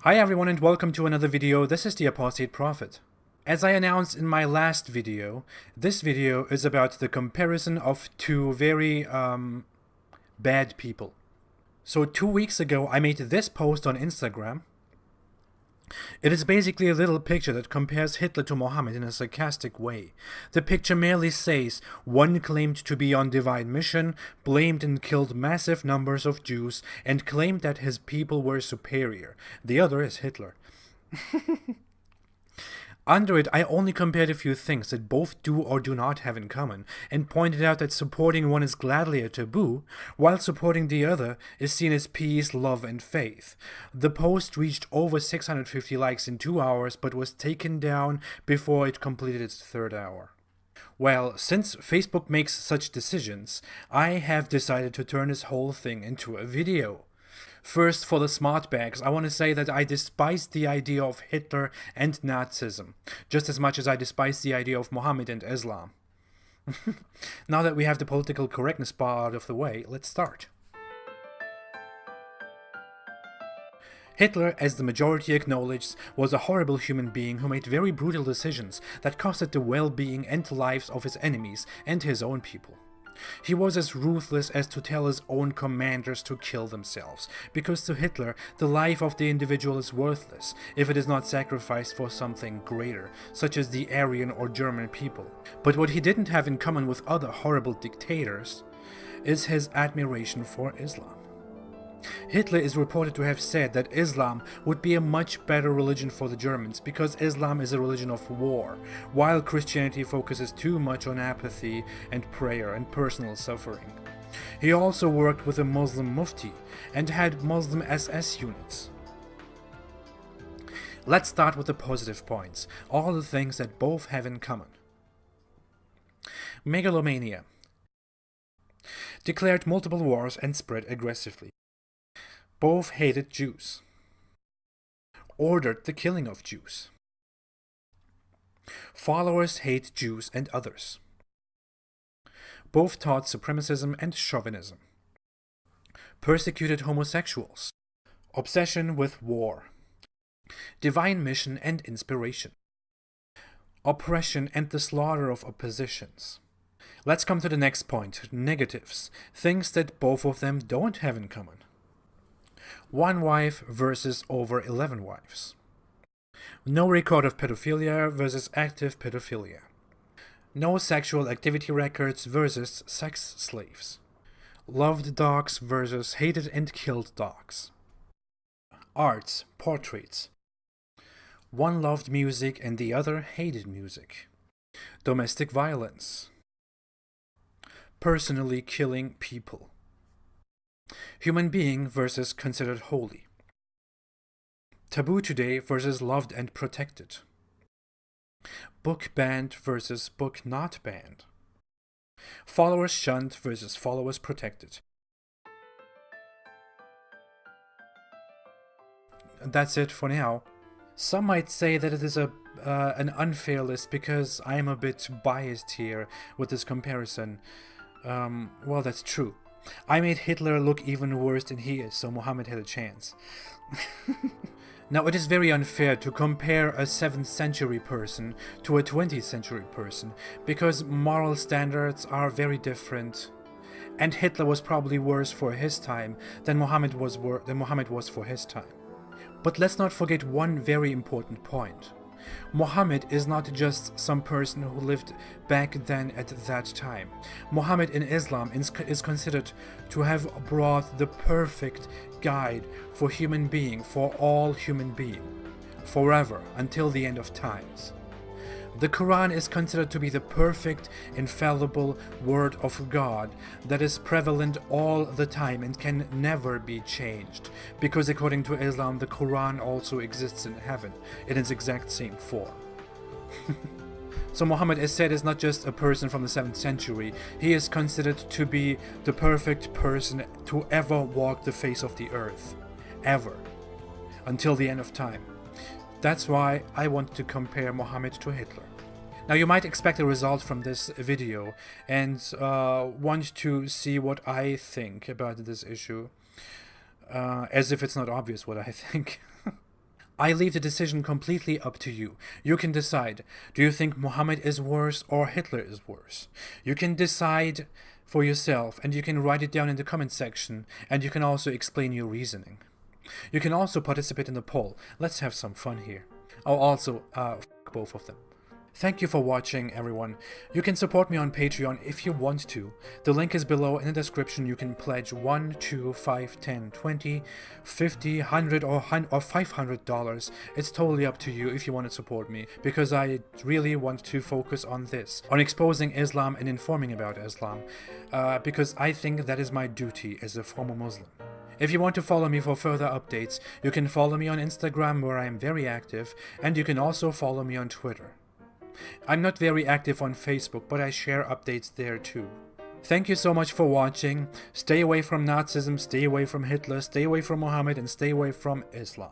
Hi everyone and welcome to another video. This is the Apostate Prophet. As I announced in my last video, this video is about the comparison of two very bad people. So 2 weeks ago I made this post on Instagram. It is basically a little picture that compares Hitler to Mohammed in a sarcastic way. The picture merely says, one claimed to be on divine mission, blamed and killed massive numbers of Jews, and claimed that his people were superior. The other is Hitler. Under it, I only compared a few things that both do or do not have in common, and pointed out that supporting one is gladly a taboo, while supporting the other is seen as peace, love, and faith. The post reached over 650 likes in 2 hours, but was taken down before it completed its third hour. Well, since Facebook makes such decisions, I have decided to turn this whole thing into a video. First, for the smart bags, I want to say that I despise the idea of Hitler and Nazism, just as much as I despise the idea of Mohammed and Islam. Now that we have the political correctness part out of the way, let's start. Hitler, as the majority acknowledges, was a horrible human being who made very brutal decisions that costed the well-being and lives of his enemies and his own people. He was as ruthless as to tell his own commanders to kill themselves, because to Hitler, the life of the individual is worthless if it is not sacrificed for something greater, such as the Aryan or German people. But what he didn't have in common with other horrible dictators is his admiration for Islam. Hitler is reported to have said that Islam would be a much better religion for the Germans because Islam is a religion of war, while Christianity focuses too much on apathy and prayer and personal suffering. He also worked with a Muslim mufti and had Muslim SS units. Let's start with the positive points, all the things that both have in common. Megalomania. Declared multiple wars and spread aggressively. Both hated Jews. Ordered the killing of Jews. Followers hate Jews and others. Both taught supremacism and chauvinism. Persecuted homosexuals. Obsession with war. Divine mission and inspiration. Oppression and the slaughter of oppositions. Let's come to the next point, negatives, things that both of them don't have in common. One wife versus over 11 wives. No record of pedophilia versus active pedophilia. No sexual activity records versus sex slaves. Loved dogs versus hated and killed dogs. Arts, portraits. One loved music and the other hated music. Domestic violence. Personally killing people. Human being versus considered holy. Taboo today versus loved and protected. Book banned versus book not banned. Followers shunned versus followers protected. That's it for now. Some might say that it is an unfair list because I am a bit biased here with this comparison. Well, that's true. I made Hitler look even worse than he is, so Mohammed had a chance. Now, it is very unfair to compare a 7th century person to a 20th century person, because moral standards are very different, and Hitler was probably worse for his time than Mohammed was for his time. But let's not forget one very important point. Mohammed is not just some person who lived back then at that time. Mohammed in Islam is considered to have brought the perfect guide for human being, for all human being, forever, until the end of times. The Quran is considered to be the perfect, infallible word of God that is prevalent all the time and can never be changed, because according to Islam, the Quran also exists in heaven in its exact same form. So Muhammad, as said, is not just a person from the 7th century. He is considered to be the perfect person to ever walk the face of the earth. Ever. Until the end of time. That's why I want to compare Mohammed to Hitler. Now you might expect a result from this video and want to see what I think about this issue, as if it's not obvious what I think. I leave the decision completely up to you. You can decide. Do you think Muhammad is worse or Hitler is worse? You can decide for yourself, and you can write it down in the comment section, and you can also explain your reasoning. You can also participate in the poll. Let's have some fun here. Oh, also, both of them. Thank you for watching, everyone. You can support me on Patreon if you want to. The link is below in the description. You can pledge $1, $2, $5, $10, $20, $50, $100, or $500. It's totally up to you if you want to support me, because I really want to focus on this, on exposing Islam and informing about Islam, because I think that is my duty as a former Muslim. If you want to follow me for further updates, you can follow me on Instagram, where I am very active, and you can also follow me on Twitter. I'm not very active on Facebook, but I share updates there too. Thank you so much for watching. Stay away from Nazism, stay away from Hitler, stay away from Muhammad, and stay away from Islam.